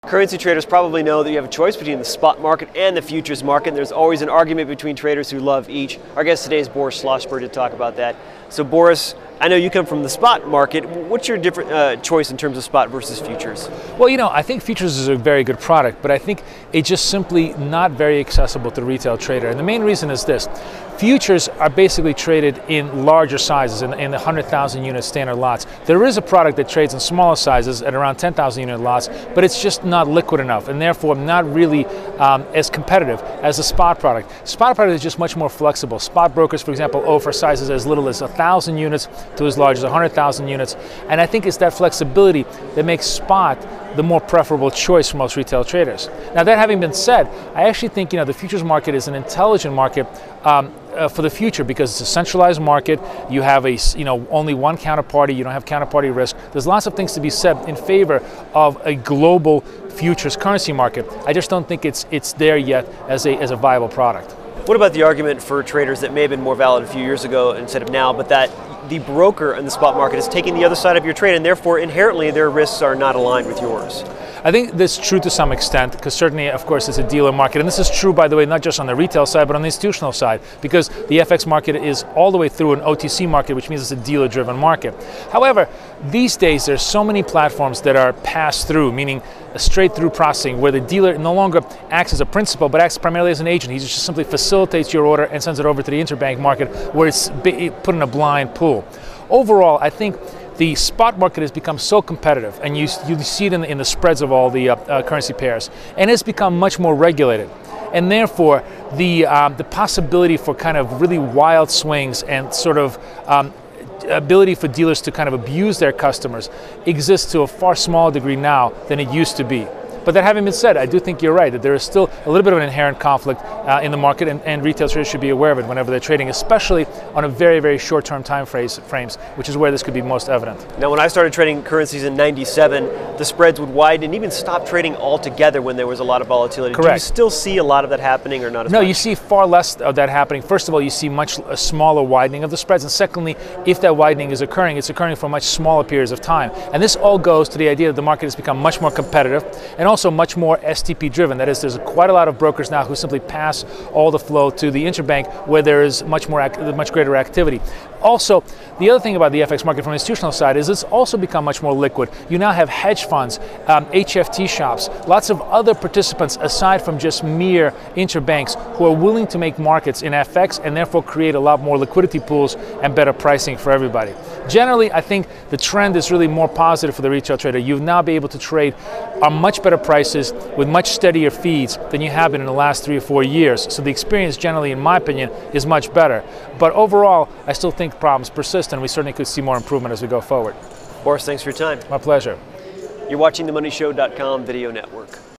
Currency traders probably know that you have a choice between the spot market and the futures market, and there's always an argument between traders who love each. Our guest today is Boris Schlossberg to talk about that. So Boris, I know you come from the spot market. What's your different choice in terms of spot versus futures? Well, I think futures is a very good product, but I think it's just simply not very accessible to the retail trader. And the main reason is this. Futures are basically traded in larger sizes, in the 100,000 unit standard lots. There is a product that trades in smaller sizes at around 10,000 unit lots, but it's just not liquid enough and therefore not really as competitive as the spot product. Spot product is just much more flexible. Spot brokers, for example, offer sizes as little as 1,000 units to as large as 100,000 units. And I think it's that flexibility that makes spot the more preferable choice for most retail traders. Now, that having been said, I actually think the futures market is an intelligent market for the future because it's a centralized market. You have only one counterparty. You don't have counterparty risk. There's lots of things to be said in favor of a global futures currency market. I just don't think it's there yet as a viable product. What about the argument for traders that may have been more valid a few years ago instead of now, but that the broker in the spot market is taking the other side of your trade and therefore inherently their risks are not aligned with yours? I think that's true to some extent because certainly, of course, it's a dealer market. And this is true, by the way, not just on the retail side, but on the institutional side because the FX market is all the way through an OTC market, which means it's a dealer-driven market. However, these days there's so many platforms that are pass-through, meaning a straight-through processing where the dealer no longer acts as a principal but acts primarily as an agent. He just simply facilitates your order and sends it over to the interbank market where it's put in a blind pool. Overall, I think the spot market has become so competitive, and you see it in the spreads of all the currency pairs, and it's become much more regulated. And therefore, the possibility for kind of really wild swings and sort of ability for dealers to kind of abuse their customers exists to a far smaller degree now than it used to be. But that having been said, I do think you're right that there is still a little bit of an inherent conflict in the market, and retail traders should be aware of it whenever they're trading, especially on a very, very short-term time frames, which is where this could be most evident. Now, when I started trading currencies in '97, the spreads would widen and even stop trading altogether when there was a lot of volatility. Correct. Do you still see a lot of that happening or not as much? No, you see far less of that happening. First of all, you see a smaller widening of the spreads, and secondly, if that widening is occurring, it's occurring for much smaller periods of time. And this all goes to the idea that the market has become much more competitive and also much more STP driven. That is, there's quite a lot of brokers now who simply pass all the flow to the interbank where there is much greater activity. Also, the other thing about the FX market from the institutional side is it's also become much more liquid. You now have hedge funds, HFT shops, lots of other participants aside from just mere interbanks who are willing to make markets in FX and therefore create a lot more liquidity pools and better pricing for everybody. Generally, I think the trend is really more positive for the retail trader. You'll now be able to trade on much better prices with much steadier fees than you have been in the last 3 or 4 years. So the experience generally, in my opinion, is much better. But overall, I still think problems persist, and we certainly could see more improvement as we go forward. Boris, thanks for your time. My pleasure. You're watching the MoneyShow.com video network.